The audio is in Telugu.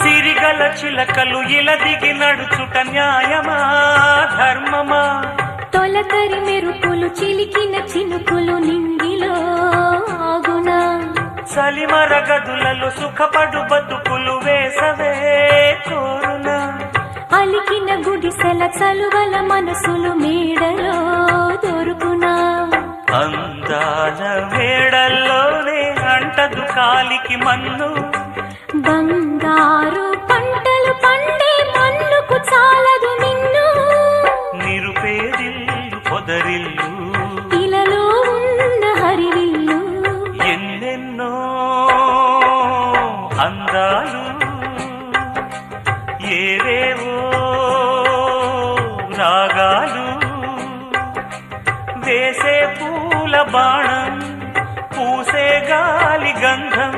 సిరిగల చిలకలు ఇలా దిగి నడుచుట న్యాయమా ధర్మమా? తొలకరి మెరుపులు చిలికిన చినుకులు నింగిలో ఆగునా? సలిమర గదులలో సుఖపడు బతుకులు వేసవే కోరునా? అలికిన గుడిసెల చలువల మనసులు మేడలో దొరుకునా? అందాల మేడల్లోనే అంటదు కాలికి మన్ను. బంగారు పంటలు పండే మన్నుకు చాలదు నిన్ను. నిరుపేదిల్లు పొదరిల్లు ఇలలో ఉన్న హరివిల్లు ఎన్నెన్నో అందాలు ఏవేవో రాగాలు వేసే పూల బాణం పూసే గాలి గంధం